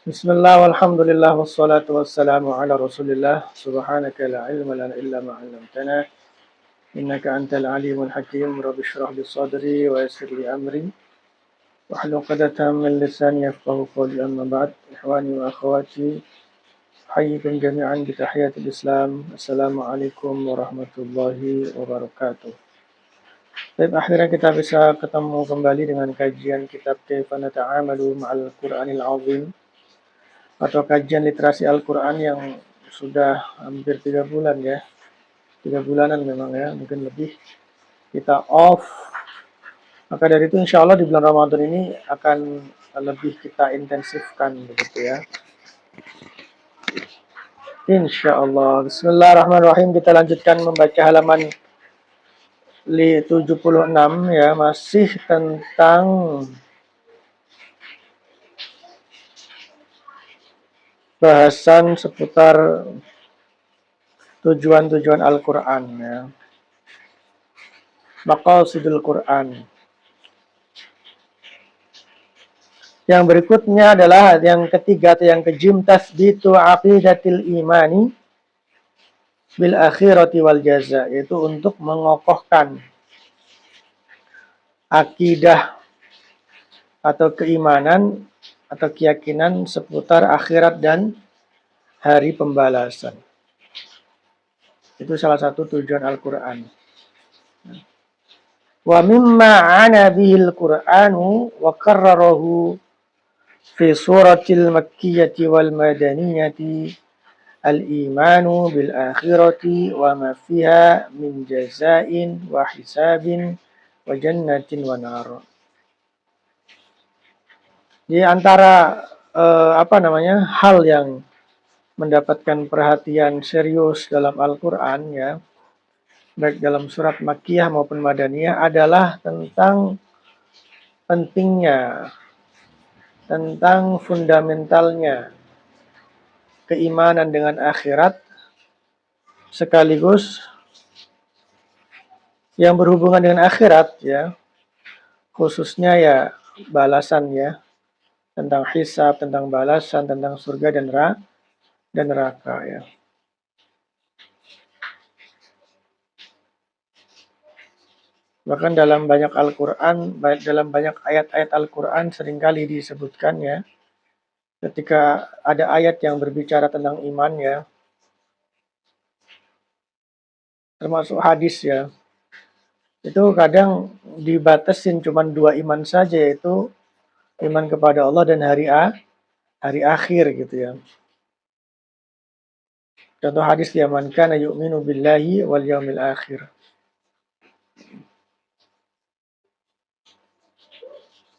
Bismillah walhamdulillah wassalatu wassalamu ala rasulillah subhanaka la ilma lana illa ma 'allamtana innaka antal alimul hakim rabbi shrah li sadri wa yassir li amri wahlul 'uqdatam min lisani yafqahu qawli amma ba'd ikhwani wa akhawati hayyikum jami'an bi tahiyatil islam assalamu alaikum warahmatullahi wabarakatuh. Baik, akhirnya kita bisa ketemu kembali dengan kajian kitab Kaifa Nata'amalu Ma'al Qur'anil Azim atau kajian literasi Al-Quran yang sudah hampir 3 bulan ya, 3 bulanan memang ya, mungkin lebih kita off. Maka dari itu insya Allah di bulan Ramadan ini akan lebih kita intensifkan begitu ya. Insya Allah. Bismillahirrahmanirrahim. Kita lanjutkan membaca halaman 76 ya, masih tentang bahasan seputar tujuan-tujuan Al-Quran ya. Maqasidul Quran. Yang berikutnya adalah yang ketiga atau yang kejim, tasbitu aqidatil imani bil akhirati wal jaza, yaitu untuk mengokohkan akidah atau keimanan atau keyakinan seputar akhirat dan hari pembalasan. Itu salah satu tujuan Al-Quran. Wa mimma ana bihil Qur'anu wa karrarahu fi suratil makkiyati wal madaniyati al-imanu bil akhirati wa ma fiha min jazain wa hisabin wa jannatin wa nar. Di antara hal yang mendapatkan perhatian serius dalam Al-Quran ya, baik dalam surat Makkiyah maupun Madaniyah, adalah tentang pentingnya, tentang fundamentalnya keimanan dengan akhirat, sekaligus yang berhubungan dengan akhirat ya, khususnya ya balasan ya, tentang hisab, tentang balasan, tentang surga dan neraka ya. Bahkan dalam banyak Al-Quran, dalam banyak ayat-ayat Al-Quran seringkali disebutkan ya, ketika ada ayat yang berbicara tentang iman ya, termasuk hadis ya, itu kadang dibatasin cuma 2 iman saja, yaitu iman kepada Allah dan hari akhir gitu ya. Contoh hadis ya, man kana yu'minu billahi wal yaumil akhir.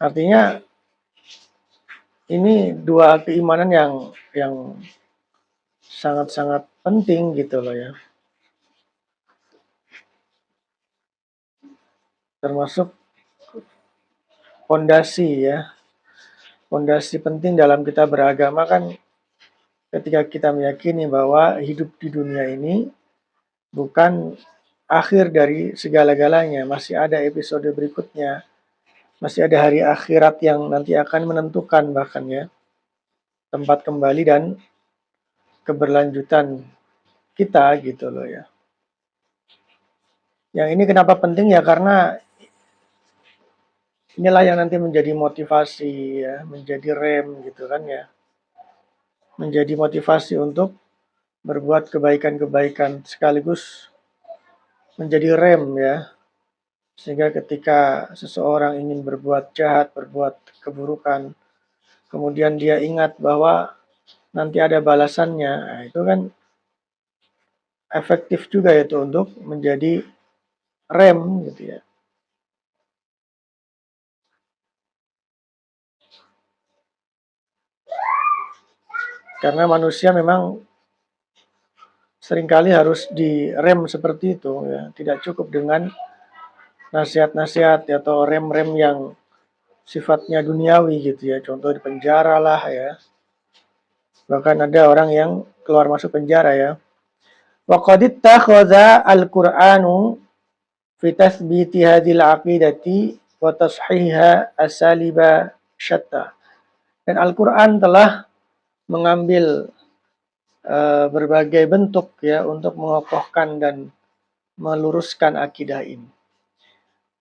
Artinya ini 2 keimanan yang sangat-sangat penting gitu loh ya. Termasuk fondasi ya. Fondasi penting dalam kita beragama kan ketika kita meyakini bahwa hidup di dunia ini bukan akhir dari segala-galanya, masih ada episode berikutnya, masih ada hari akhirat yang nanti akan menentukan bahkan ya tempat kembali dan keberlanjutan kita gitu loh ya. Yang ini kenapa penting ya, karena inilah yang nanti menjadi motivasi ya, menjadi rem gitu kan ya. Menjadi motivasi untuk berbuat kebaikan-kebaikan, sekaligus menjadi rem ya. Sehingga ketika seseorang ingin berbuat jahat, berbuat keburukan, kemudian dia ingat bahwa nanti ada balasannya, nah, itu kan efektif juga itu untuk menjadi rem gitu ya. Karena manusia memang seringkali harus direm seperti itu ya. Tidak cukup dengan nasihat-nasihat atau rem-rem yang sifatnya duniawi gitu ya. Contoh di penjara lah ya. Bahkan ada orang yang keluar masuk penjara ya. Wa qad ittakhadha al-Qur'anu fi tathbiti hadhil aqidati wa tashihiha asaliba syatta. Dan Al-Quran telah mengambil berbagai bentuk ya untuk mengokohkan dan meluruskan akidah ini.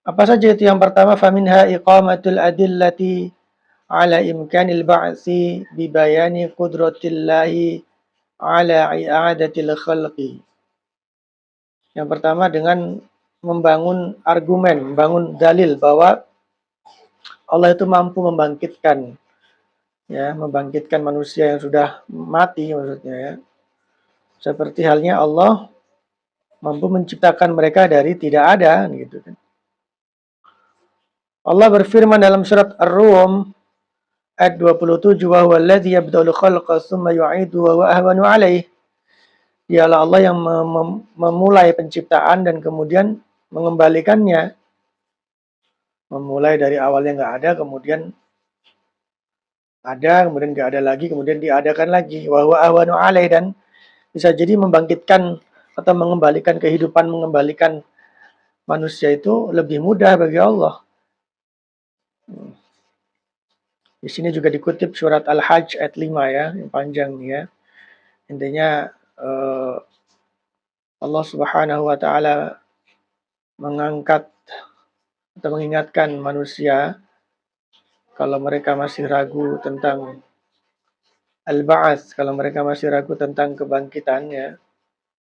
Apa saja itu? Yang pertama, faminha iqamatul adillati ala imkanil ba'tsi bi bayani qudratillahi ala i'adatil khalqi. Yang pertama dengan membangun argumen, membangun dalil bahwa Allah itu mampu membangkitkan manusia yang sudah mati maksudnya ya. Seperti halnya Allah mampu menciptakan mereka dari tidak ada gitu kan. Allah berfirman dalam surat Ar-Rum ayat 27, wa huwa alladzi yabda'ul khalqa tsumma yu'idu wa huwa ahwanu 'alaihi. Dialah Allah yang memulai penciptaan dan kemudian mengembalikannya. Memulai dari awal yang nggak ada, kemudian ada, kemudian nggak ada lagi, kemudian diadakan lagi. Wa huwa ahwanu 'alaihi, dan bisa jadi membangkitkan atau mengembalikan kehidupan, mengembalikan manusia itu lebih mudah bagi Allah. Di sini juga dikutip surat Al-Hajj ayat 5 ya, yang panjang ya. Intinya Allah Subhanahu wa taala mengangkat atau mengingatkan manusia kalau mereka masih ragu tentang al-ba'ats, kalau mereka masih ragu tentang kebangkitannya.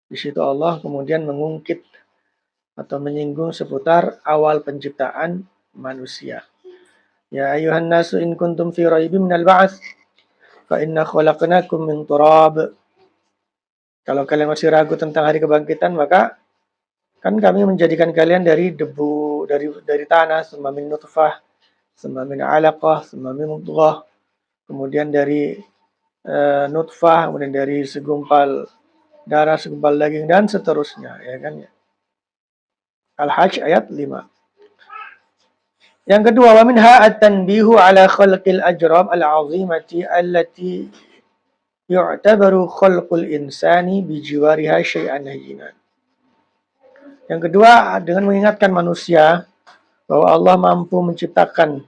Di situ Allah kemudian mengungkit atau menyinggung seputar awal penciptaan manusia. Ya ayuhan nasu in kuntum fi raibin minal ba'ats fa inna khalaqnakum min turab. Kalau kalian masih ragu tentang hari kebangkitan, maka kan kami menjadikan kalian dari debu, dari tanah, summa min nutfah, summa min 'alaqah, summa min mudghah. Kemudian dari nutfah, kemudian dari segumpal darah, segumpal daging, dan seterusnya, ya kan ya. Al-Hajj ayat 5. Yang kedua, wa minha at-tanbihu ala khalqil ajrab al-'azimati allati yu'tabaru khalqul insani bijiwariha syai'an hayyinan. Yang kedua, dengan mengingatkan manusia bahwa Allah mampu menciptakan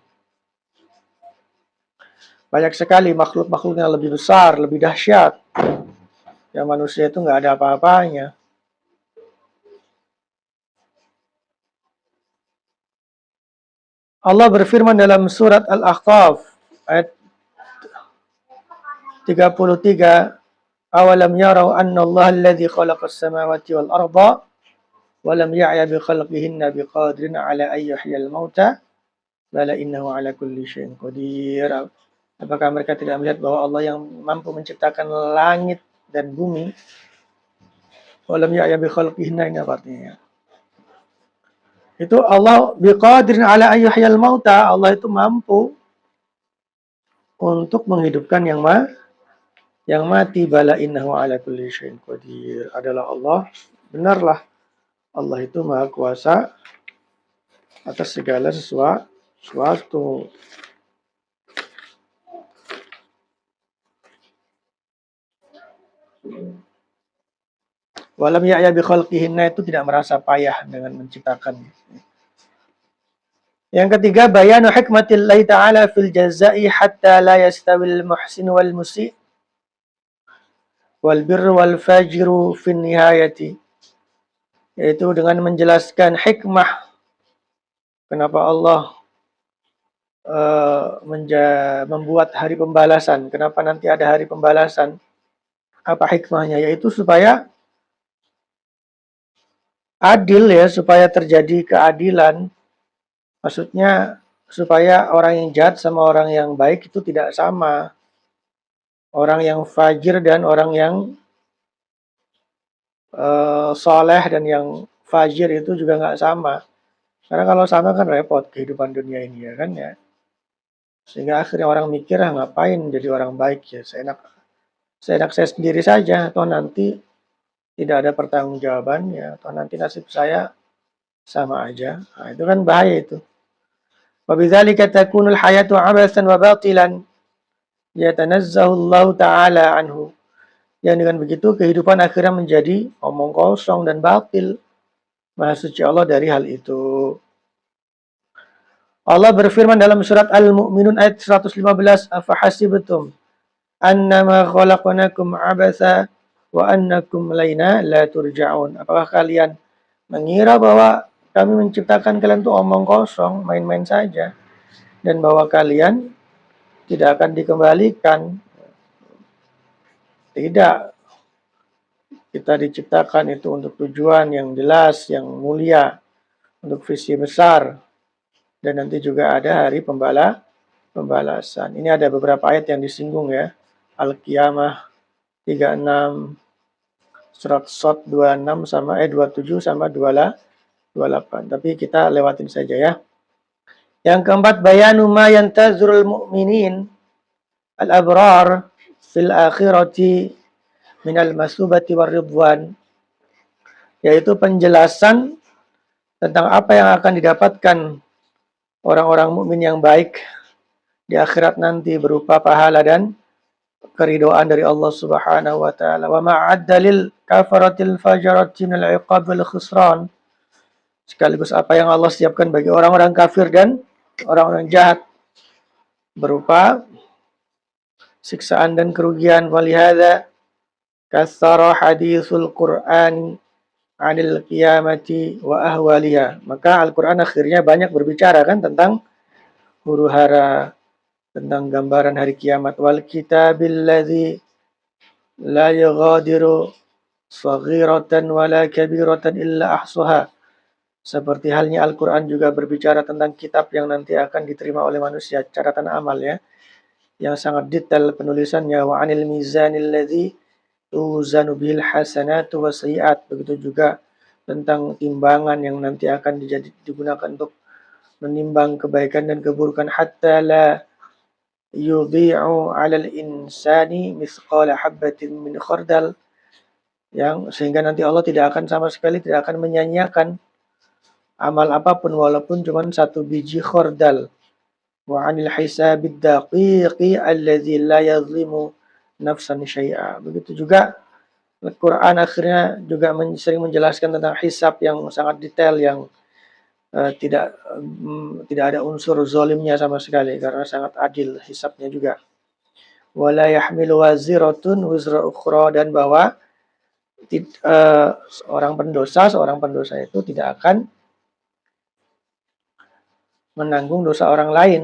banyak sekali makhluk-makhluk yang lebih besar, lebih dahsyat. Yang manusia itu nggak ada apa-apanya. Allah berfirman dalam surat Al-Ahqaf ayat 33, awalam yarau anna Allah alladhi khalaqas samawati wal arda wa lam ya'ya bi khalqihinna biqadirin ala an yuhyiyal mauta bala innahu ala kulli syai'in qadir. Apakah mereka tidak melihat bahwa Allah yang mampu menciptakan langit dan bumi? Wa lam ya'ya bi khalqihinna, ini apa artinya? Itu Allah biqadirin ala an yuhyiyal mauta, Allah itu mampu untuk menghidupkan yang mati. Bala innahu ala kulli syai'in qadir, adalah Allah, benarlah Allah itu maha kuasa atas segala sesuatu. Walam ya'ya bi khalqihinna, itu tidak merasa payah dengan menciptakan. Yang ketiga, bayanu hikmatillahi ta'ala fil jazai hatta la yastawil muhsin wal musi' wal birru wal fajiru fin nihayati. Yaitu dengan menjelaskan hikmah kenapa Allah membuat hari pembalasan, kenapa nanti ada hari pembalasan. Apa hikmahnya? Yaitu supaya adil ya, supaya terjadi keadilan. Maksudnya supaya orang yang jahat sama orang yang baik itu tidak sama. Orang yang fajir dan orang yang soleh dan yang fajir itu juga nggak sama. Karena kalau sama kan repot kehidupan dunia ini ya kan ya. Sehingga akhirnya orang mikir, ngapain jadi orang baik ya, seenak saya sendiri saja, atau nanti tidak ada pertanggungjawabannya, atau nanti nasib saya sama aja. Nah, itu kan bahaya itu. Wabidzalika takunul hayatu abasan wa batilan yatanazzahu Allah Ta'ala anhu. Yang dengan begitu kehidupan akhirnya menjadi omong kosong dan batil. Maha suci Allah dari hal itu. Allah berfirman dalam surat Al-Mu'minun ayat 115, afahasibtum annama khalaqnakum abasa wa annakum ilaina la turja'un. Apakah kalian mengira bahwa kami menciptakan kalian itu omong kosong, main-main saja, dan bahwa kalian tidak akan dikembalikan? Tidak. Kita diciptakan itu untuk tujuan yang jelas, yang mulia, untuk visi besar, dan nanti juga ada hari pembalasan. Ini ada beberapa ayat yang disinggung ya. Al-Qiyamah 36, surat Shad 26 sama 27 sama 28. Tapi kita lewatin saja ya. Yang keempat, bayanu ma yantazurul mu'minin al-abrar fil akhirati minal masubati waridwan, yaitu penjelasan tentang apa yang akan didapatkan orang-orang mukmin yang baik di akhirat nanti berupa pahala dan keridhaan dari Allah Subhanahu wa taala. Wa ma'adda lil kafaratil fajarati minal iqab wal khusran, sekaligus apa yang Allah siapkan bagi orang-orang kafir dan orang-orang jahat berupa siksaan dan kerugian. Walihada katsara haditsul Qur'an 'anil qiyamati wa ahwaliha. Maka Al-Qur'an akhirnya banyak berbicara kan tentang huru-hara, tentang gambaran hari kiamat. Wal kitabil ladzi la yughadiru saghiratan wala kabiratan illa ahsaha. Seperti halnya Al-Qur'an juga berbicara tentang kitab yang nanti akan diterima oleh manusia, catatan amal ya, yang sangat detail penulisannya. Wa 'anil mizanil ladzi tuzanu bil hasanatu wasyiat. Begitu juga tentang timbangan yang nanti akan digunakan untuk menimbang kebaikan dan keburukan. Hatta la yudhi'u 'alal insani mithqala habatin min khardal, yang sehingga nanti Allah tidak akan sama sekali tidak akan menyanyiakan amal apapun walaupun cuma satu biji khardal. Wa 'anil hisabid daqiqi alladzi la yadhlimu nafsan syai'a. Begitu juga Al-Quran akhirnya juga sering menjelaskan tentang hisab yang sangat detail, yang tidak ada unsur zalimnya sama sekali karena sangat adil hisabnya juga. Wala yahmilu waziratun wizra ukhra, dan bahwa seorang pendosa itu tidak akan menanggung dosa orang lain.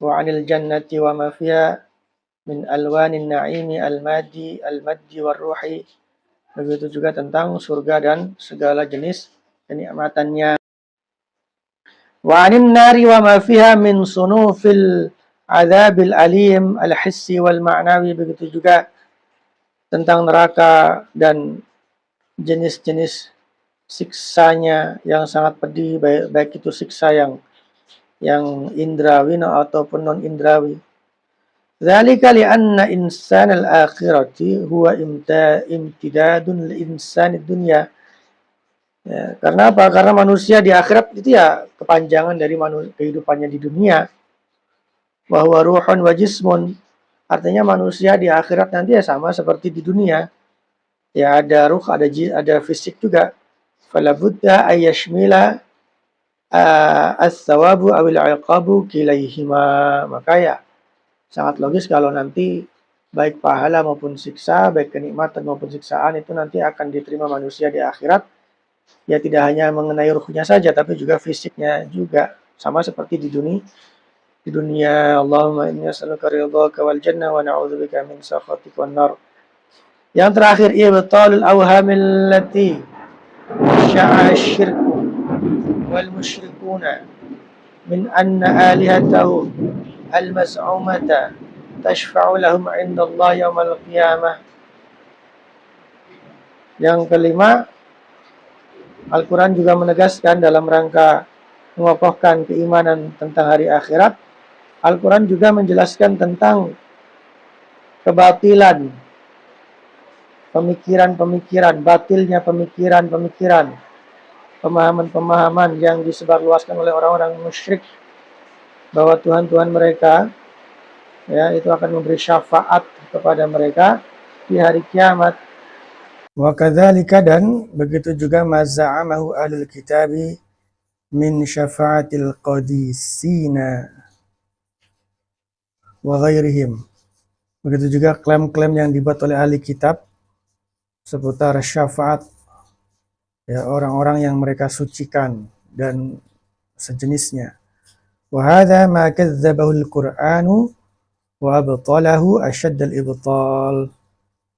Wa 'anil jannati wa ma fiha min alwanin na'imi al-maddi war-ruhi. Begitu juga tentang surga dan segala jenis kenikmatannya. Wa 'anin nari wa ma fiha min sunufil adzabil alim al-hissi wal ma'nawi. Begitu juga tentang neraka dan jenis-jenis siksanya yang sangat pedih, baik itu siksa yang indrawi ataupun non indrawi. Dzalika li'anna insanal akhirati huwa imtidadun li insanid dunya. Ya, karena apa? Karena manusia di akhirat itu ya kepanjangan dari kehidupannya di dunia. Wa huwa ruhun wa jismun. Artinya manusia di akhirat nanti ya sama seperti di dunia. Ya ada ruh, ada fisik juga. Fala budda ayyashmila as-sawabu awil 'iqabu kilaihima. Maka ya sangat logis kalau nanti baik pahala maupun siksa, baik kenikmatan maupun siksaan itu nanti akan diterima manusia di akhirat. Ya tidak hanya mengenai ruhnya saja, tapi juga fisiknya juga. Sama seperti di dunia. Allahumma inni as'aluka ridhaka wal jannah wa na'udzubika min sakhatika wan nar. Yang terakhir, ibtalul awhamil lati sya'a syirku wal musyrikuna min anna alihatahu al-maz'umata tashfa'u lahum 'inda Allah yaumal qiyamah. Yang kelima, Al-Quran juga menegaskan dalam rangka mengokohkan keimanan tentang hari akhirat. Al-Quran juga menjelaskan tentang kebatilan pemikiran-pemikiran, batilnya pemikiran-pemikiran, pemahaman-pemahaman yang disebarluaskan oleh orang-orang musyrik bahwa Tuhan-Tuhan mereka ya itu akan memberi syafaat kepada mereka di hari kiamat. Wa kadzalika, dan begitu juga maza'amahu ahlul kitabi min syafa'atil qadisina wa ghairihim. Begitu juga klaim-klaim yang dibuat oleh ahli kitab seputar syafaat, ya, orang-orang yang mereka sucikan dan sejenisnya. Wa hadza ma kadzdzabahu al-Qur'anu wa abtalahu asyaddal ibtal.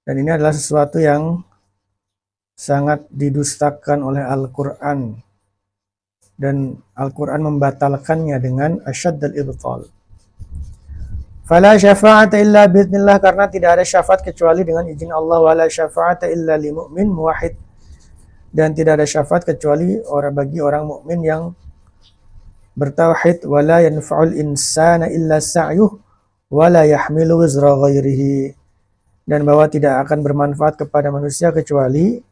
Dan ini adalah sesuatu yang sangat didustakan oleh Al-Qur'an, dan Al-Qur'an membatalkannya dengan asyaddal ibtal. Fala syafa'ata illa biidznillah, karena tidak ada syafaat kecuali dengan izin Allah. Wala syafa'ata illa li mu'min muwahhid, dan tidak ada syafaat kecuali bagi orang mukmin yang bertauhid. Wala yanfa'ul insana illa sa'yuh wala yahmilu wizra ghairihi, dan bahwa tidak akan bermanfaat kepada manusia kecuali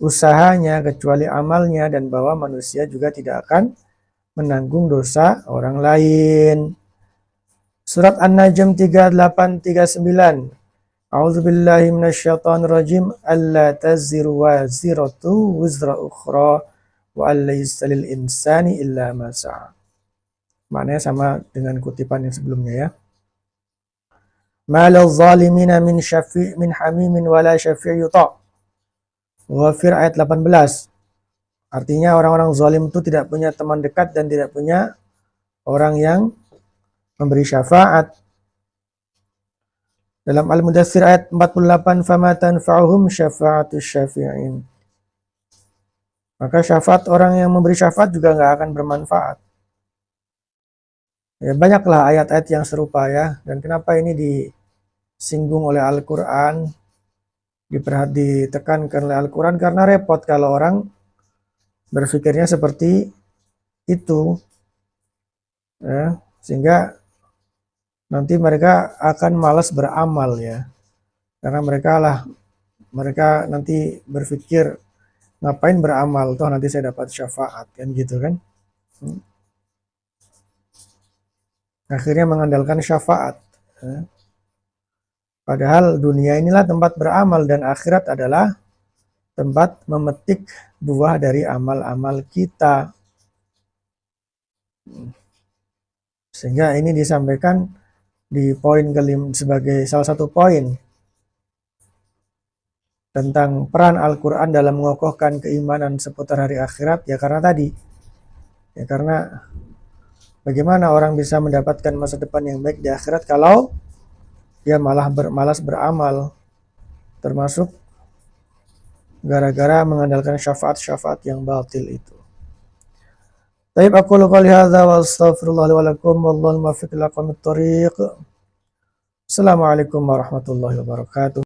usahanya, kecuali amalnya, dan bahwa manusia juga tidak akan menanggung dosa orang lain. Surat An-Najm 3839. A'udzubillahi minasyaitonir rajim. Alla taziru waziratu wizra ukhra wa allaysa lil insani illa ma sa'a. Maknanya sama dengan kutipan yang sebelumnya, ya. Ma lil zalimina min hamimin wala syafi' yuta'. Ghafir ayat 18. Artinya orang-orang zalim itu tidak punya teman dekat dan tidak punya orang yang memberi syafaat. Dalam Al-Mudaththir ayat 48, fama tanfa'uhum syafa'atus syafi'in. Maka syafaat orang yang memberi syafaat juga nggak akan bermanfaat. Ya, banyaklah ayat-ayat yang serupa, ya. Dan kenapa ini disinggung oleh Al-Quran, ditekankan oleh Al-Quran? Karena repot kalau orang berpikirnya seperti itu, ya. Sehingga nanti mereka akan malas beramal, ya, karena mereka nanti berpikir, ngapain beramal, toh nanti saya dapat syafaat, kan gitu kan. Akhirnya mengandalkan syafaat, ya. Padahal dunia inilah tempat beramal dan akhirat adalah tempat memetik buah dari amal-amal kita. Sehingga ini disampaikan di poin kelima sebagai salah satu poin tentang peran Al-Quran dalam mengokohkan keimanan seputar hari akhirat, ya karena tadi, ya karena bagaimana orang bisa mendapatkan masa depan yang baik di akhirat kalau dia malah malas beramal, termasuk gara-gara mengandalkan syafaat-syafaat yang batil itu. Taib aku qouli hadza wa astaghfirullah li wa lakum wallahu muwaffiq ila aqwamit thoriq. Assalamualaikum warahmatullahi wabarakatuh.